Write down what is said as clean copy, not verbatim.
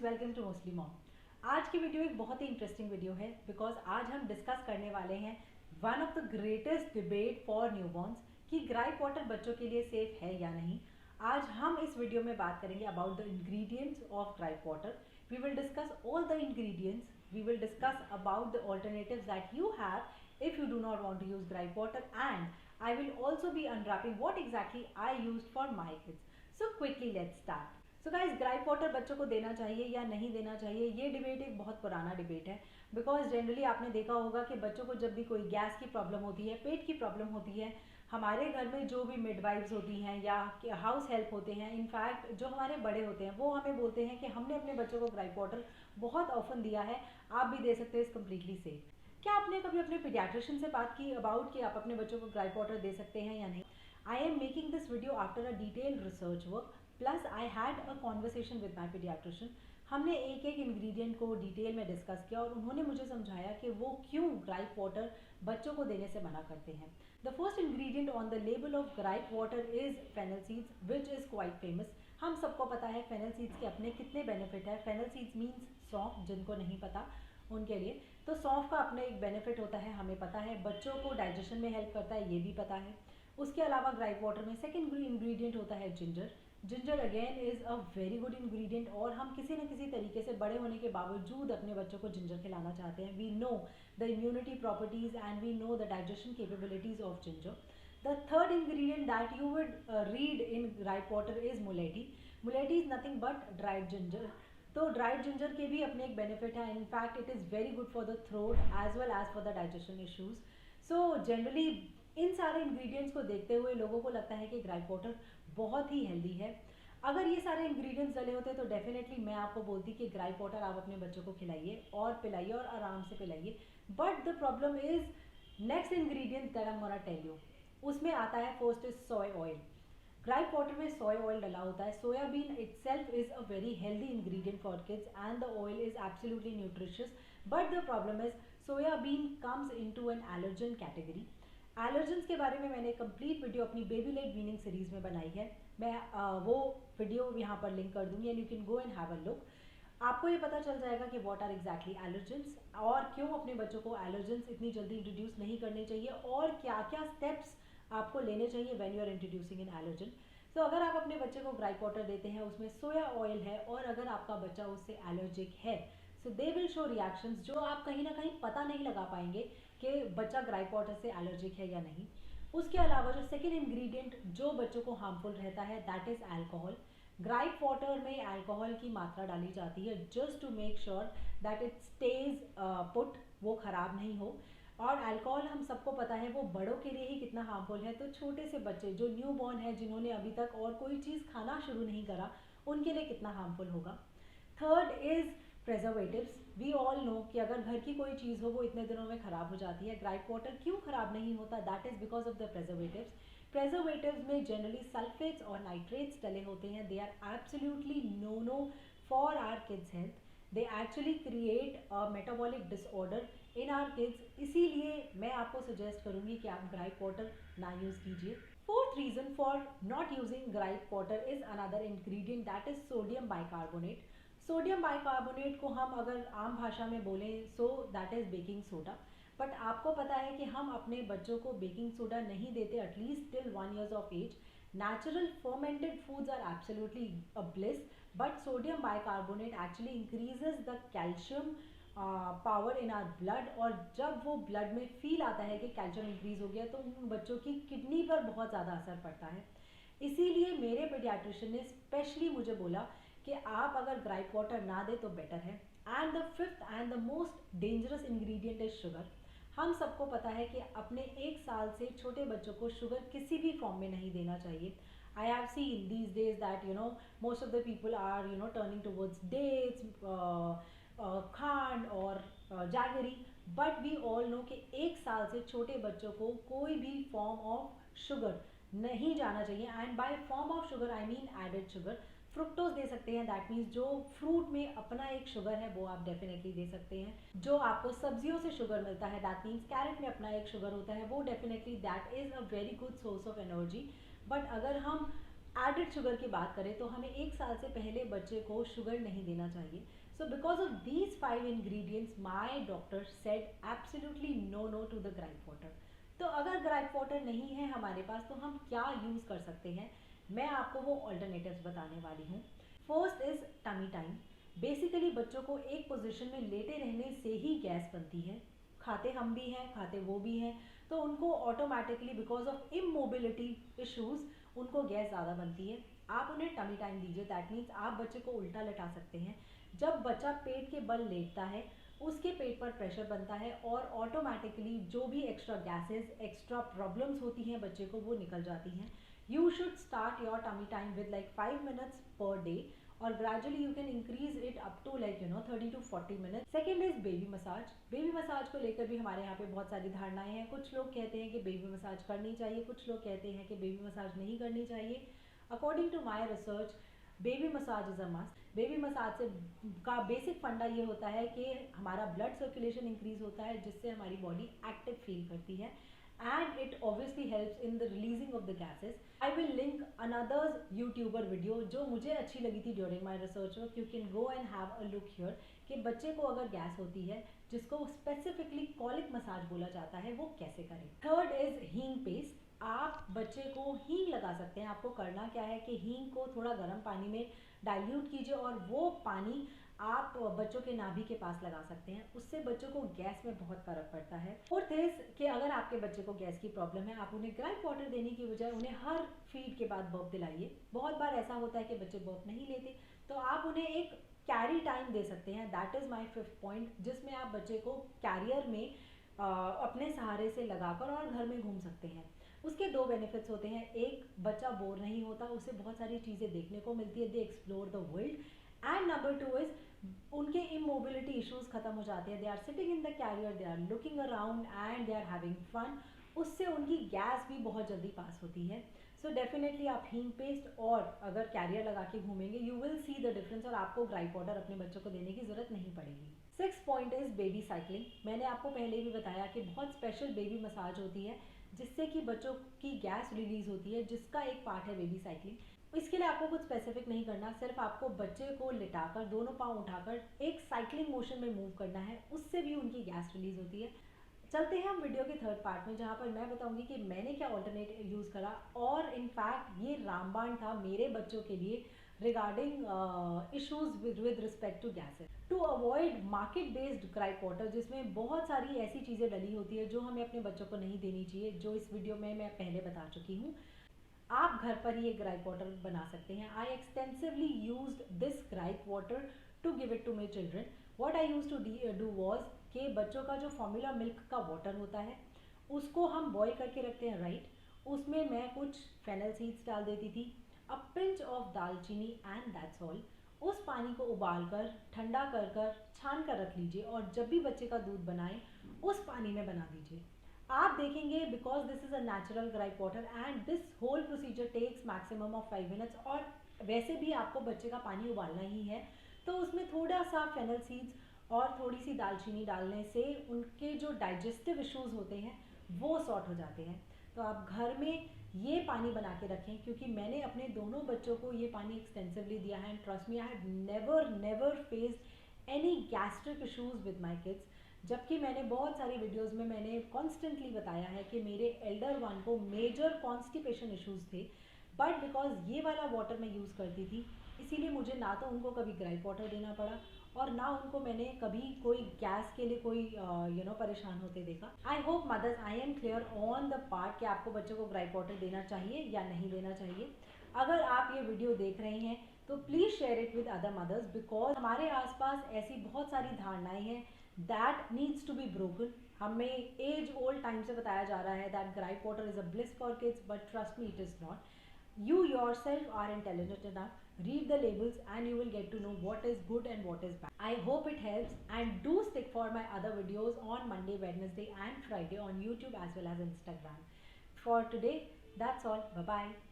Friends, welcome to mostly mom. आज की video एक बहुत ही इंटरेस्टिंग वीडियो है बिकॉज आज हम डिस्कस करने वाले हैं one of the greatest debate for newborns कि ग्राइप वाटर बच्चों के लिए सेफ है या नहीं। आज हम इस वीडियो में बात करेंगे about the ingredients of gripe water. We will discuss all the ingredients, we will discuss about the alternatives that you have if you do not want to use gripe water, and I will also be unwrapping what exactly I used for my kids. So quickly let's start. So guys, gripe water बच्चों को देना चाहिए या नहीं देना चाहिए, ये debate एक बहुत पुराना डिबेट है बिकॉज जनरली आपने देखा होगा कि बच्चों को जब भी कोई गैस की प्रॉब्लम होती है, पेट की प्रॉब्लम होती है, हमारे घर में जो भी मिडवाइफ्स होती हैं या हाउस हेल्प होते हैं, इनफैक्ट जो हमारे बड़े होते हैं वो हमें बोलते हैं कि हमने अपने बच्चों को ग्राइप वाटर बहुत ऑफन दिया है, आप भी दे सकते हो, इस कम्प्लीटली सेफ। क्या आपने कभी अपने पीडियाट्रिशियन से बात की अबाउट कि आप अपने बच्चों को ग्राइप वाटर दे सकते हैं या नहीं? I am making this video after a detailed research work, plus I had a conversation with my paediatrician. हमने एक एक इंग्रेडिएंट को डिटेल में डिस्कस किया और उन्होंने मुझे समझाया कि वो क्यों ग्राइप वाटर बच्चों को देने से मना करते हैं। The first ingredient on the label of gripe water is fennel seeds, which is quite famous. हम सबको पता है फेनल सीड्स के अपने कितने बेनिफिट है। फेनल सीड्स मीन्स सौंफ, जिनको नहीं पता उनके लिए, तो सौंफ का अपने एक बेनिफिट होता है, हमें पता है। बच्चों को डाइजेशन में हेल्प करता है, ये भी पता है। उसके अलावा ग्राइप वाटर में सेकेंड इंग्रेडिएंट होता है ginger. Ginger again is a very good ingredient और हम किसी न किसी तरीके से बड़े होने के बावजूद अपने बच्चों को जिंजर खिलाना चाहते हैं। We know the immunity properties and we know the digestion capabilities of ginger. The third ingredient that you would read in gripe water is muleti. Muleti is nothing but dried ginger. तो dried ginger के भी अपने एक benefit है। In fact it is very good for the throat as well as for the digestion issues. So generally इन सारे इंग्रेडिएंट्स को देखते हुए लोगों को लगता है कि ग्राइप वाटर बहुत ही हेल्दी है। अगर ये सारे इंग्रेडिएंट्स डले होते तो डेफिनेटली मैं आपको बोलती कि ग्राइप वाटर आप अपने बच्चों को खिलाइए और पिलाइए और आराम से पिलाइए। But the problem is next ingredient that I am gonna tell you, उसमें आता है first is soy oil. Gripe water में सोया ऑयल डला होता है। Soybean itself is a very healthy ingredient for kids and the oil is absolutely nutritious, but the problem is soybean comes into an allergen category. Allergens के बारे में मैंने complete video अपनी baby led weaning series में बनाई है। मैं वो वीडियो यहाँ पर लिंक कर दूंगी and you can go and have a look. आपको ये पता चल जाएगा कि व्हाट आर एग्जैक्टली एलर्जेंस और क्यों अपने बच्चों को एलर्जेंस इतनी जल्दी इंट्रोड्यूस नहीं करने चाहिए और क्या क्या स्टेप्स आपको लेने चाहिए when you are introducing an allergen. तो अगर आप अपने बच्चे को ग्राइप वाटर देते हैं, उसमें सोया ऑयल है और अगर आपका बच्चा उससे एलर्जिक है, सो दे विल शो रिएक्शंस जो आप कहीं ना कहीं पता नहीं लगा पाएंगे कि बच्चा ग्राइप वाटर से एलर्जिक है या नहीं। उसके अलावा जो सेकेंड इंग्रेडिएंट जो बच्चों को हार्मफुल रहता है that is alcohol. Gripe water में अल्कोहल की मात्रा डाली जाती है just to make sure that it stays put, वो ख़राब नहीं हो। और अल्कोहल हम सबको पता है वो बड़ों के लिए ही कितना हार्मफुल है, तो छोटे से बच्चे जो न्यू बॉर्न है, जिन्होंने अभी तक और कोई चीज़ खाना शुरू नहीं करा, उनके लिए कितना हार्मफुल होगा। Third is preservatives. We all know कि अगर घर की कोई चीज़ हो वो इतने दिनों में ख़राब हो जाती है। ग्राइप वाटर क्यों ख़राब नहीं होता? That is because of the preservatives. Preservatives में जनरली सल्फेट्स और नाइट्रेट्स डले होते हैं। They are absolutely no for our kids health. They actually create a metabolic disorder in our kids. इसीलिए मैं आपको सजेस्ट करूँगी कि आप ग्राइप वाटर ना यूज़ कीजिए। Fourth reason for not using gripe water is another ingredient that is sodium bicarbonate. Sodium bicarbonate को हम अगर आम भाषा में बोलें so that is baking soda. But आपको पता है कि हम अपने बच्चों को बेकिंग सोडा नहीं देते at least till 1 years of age. Natural fermented foods are absolutely a bliss, but sodium bicarbonate actually increases the calcium power in are blood, और जब वो ब्लड में फील आता है कि कैल्शियम इंक्रीज हो गया तो उन बच्चों की किडनी पर बहुत ज़्यादा असर पड़ता है। इसीलिए मेरे पीडियाट्रिशियन ने स्पेशली मुझे बोला कि आप अगर ग्राइप वाटर ना दे तो बेटर है। And the fifth and the most dangerous ingredient is sugar. हम सबको पता है कि अपने 1 साल से छोटे बच्चों को शुगर किसी भी फॉर्म में नहीं देना चाहिए। I have seen these days that most of the people are turning towards dates, खांड और jaggery, but we all know कि 1 साल से छोटे बच्चों को कोई भी फॉर्म ऑफ शुगर नहीं जाना चाहिए। And by form of sugar I mean added sugar. Fructose दे सकते हैं, दैट मीन्स जो फ्रूट में अपना एक शुगर है वो आप डेफिनेटली दे सकते हैं। जो आपको सब्जियों से शुगर मिलता है, दैट मीन्स कैरेट में अपना एक शुगर होता है, वो definitely that is a very good source of energy. But अगर हम एडेड शुगर की बात करें तो हमें 1 साल से पहले बच्चे को शुगर नहीं देना चाहिए. So because of these 5 ingredients my doctor said absolutely no no to the gripe water. तो अगर ग्राइप वाटर नहीं है हमारे पास तो हम क्या यूज़ कर सकते हैं, मैं आपको वो ऑल्टरनेटिव्स बताने वाली हूँ. First is tummy time. Basically बच्चों को एक पोजीशन में लेटे रहने से ही गैस बनती है. खाते हम भी हैं, खाते वो भी हैं, तो उनको automatically because of immobility issues उनको गैस ज़्यादा बनती है. आप उन्हें टमी टाइम दीजिए. दैट मीन्स आप बच्चे को उल्टा लेटा सकते हैं. जब बच्चा पेट के बल लेटता है उसके पेट पर प्रेशर बनता है और ऑटोमेटिकली जो भी एक्स्ट्रा गैसेस एक्स्ट्रा प्रॉब्लम्स होती हैं बच्चे को वो निकल जाती हैं. You should start your tummy time with like 5 minutes per day और gradually you can increase it up to like 30 to 40 minutes. Second is baby massage. Baby massage को लेकर भी हमारे यहाँ पे बहुत सारी धारणाएं हैं. कुछ लोग कहते हैं कि बेबी मसाज करनी चाहिए, कुछ लोग कहते हैं कि बेबी मसाज नहीं करनी चाहिए. According to my research baby massage is a must. Baby massage से का बेसिक फंडा ये होता है कि हमारा ब्लड सर्कुलेशन इंक्रीज होता है जिससे हमारी बॉडी एक्टिव फील करती है and it obviously helps in the releasing of the gases. I will link another YouTuber video जो मुझे अच्छी लगी थी during my research work. You can go and have a look here कि बच्चे को अगर गैस होती है जिसको स्पेसिफिकली कॉलिक मसाज बोला जाता है वो कैसे करें. थर्ड इज हींग पेस्ट. आप बच्चे को हींग लगा सकते हैं. आपको करना क्या है कि हींग को थोड़ा गर्म पानी में डाइल्यूट कीजिए और वो पानी आप बच्चों के नाभि के पास लगा सकते हैं. उससे बच्चों को गैस में बहुत फर्क पड़ता है. फोर्थ इज कि अगर आपके बच्चे को गैस की प्रॉब्लम है आप उन्हें ग्राइप वाटर देने की बजाय उन्हें हर फीड के बाद बर्प दिलाइए. बहुत बार ऐसा होता है कि बच्चे बर्प नहीं लेते तो आप उन्हें एक कैरी टाइम दे सकते हैं. That is my fifth point जिसमें आप बच्चे को कैरियर में अपने सहारे से लगाकर और घर में घूम सकते हैं. उसके दो बेनिफिट्स होते हैं. एक, बच्चा बोर नहीं होता, उसे बहुत सारी चीज़ें देखने को मिलती है. They explore the world. And number two is उनके इमोबिलिटी इश्यूज खत्म हो जाते हैं. They are sitting in the carrier, they are looking around and they are having fun. उससे उनकी गैस भी बहुत जल्दी पास होती है. सो डेफिनेटली आप हींग पेस्ट और अगर कैरियर लगा के घूमेंगे you will see the difference और आपको ग्राइप वाटर अपने बच्चों को देने की जरूरत नहीं पड़ेगी. Six point is baby cycling. मैंने आपको पहले भी बताया कि बहुत स्पेशल बेबी मसाज होती है जिससे कि बच्चों की गैस रिलीज होती है जिसका एक पार्ट है बेबी साइकिलिंग. इसके लिए आपको कुछ स्पेसिफिक नहीं करना, सिर्फ आपको बच्चे को लिटाकर दोनों पाँव उठाकर एक साइकिलिंग मोशन में मूव करना है. उससे भी उनकी गैस रिलीज होती है. चलते हैं हम वीडियो के थर्ड पार्ट में जहाँ पर मैं बताऊंगी कि मैंने क्या ऑल्टरनेट यूज़ करा और इनफैक्ट ये रामबाण था मेरे बच्चों के लिए regarding issues with respect to gases. To avoid market based gripe water जिसमें बहुत सारी ऐसी चीज़ें डली होती है जो हमें अपने बच्चों को नहीं देनी चाहिए, जो इस वीडियो में मैं पहले बता चुकी हूँ. आप घर पर ही एक ग्राइप वाटर बना सकते हैं. I extensively used this gripe water to give it to my children. What I used to do was कि बच्चों का जो फॉर्मूला मिल्क का वाटर होता है उसको हम बॉईल करके रखते हैं, राइट. उसमें मैं कुछ फेनल सीड्स डाल देती थी, अ पिंच ऑफ दालचीनी एंड दैट्स ऑल. उस पानी को उबाल कर ठंडा कर कर छान कर रख लीजिए और जब भी बच्चे का दूध बनाए उस पानी में बना दीजिए. आप देखेंगे because this is a natural gripe water and this whole procedure takes maximum of 5 minutes. और वैसे भी आपको बच्चे का पानी उबालना ही है तो उसमें थोड़ा सा फेनल सीड्स और थोड़ी सी दालचीनी डालने से उनके जो डाइजेस्टिव इश्यूज होते हैं वो सॉर्ट हो जाते हैं. तो आप घर में ये पानी बना के रखें क्योंकि मैंने अपने दोनों बच्चों को ये पानी एक्सटेंसिवली दिया है. And trust me I have never faced any gastric issues with my kids. जबकि मैंने बहुत सारी वीडियोस में मैंने कॉन्स्टेंटली बताया है कि मेरे एल्डर वन को मेजर कॉन्स्टिपेशन इश्यूज थे. बट बिकॉज ये वाला वाटर मैं यूज़ करती थी इसीलिए मुझे ना तो उनको कभी ग्राइप वाटर देना पड़ा और ना उनको मैंने कभी कोई गैस के लिए कोई परेशान होते देखा. I hope mother's I am clear on the part कि आपको बच्चों को ग्राइप वाटर देना चाहिए या नहीं देना चाहिए. अगर आप ये वीडियो देख रहे हैं तो please share it with other mothers because हमारे आसपास ऐसी बहुत सारी धारणाएं हैं that needs to be broken. हमें एज ओल्ड टाइम से बताया जा रहा है that gripe water is a bliss for kids but trust me it is not. You yourself are intelligent enough. Read the labels and you will get to know what is good and what is bad. I hope it helps and do stick for my other videos on Monday, Wednesday and Friday on YouTube as well as Instagram. For today, that's all. Bye bye.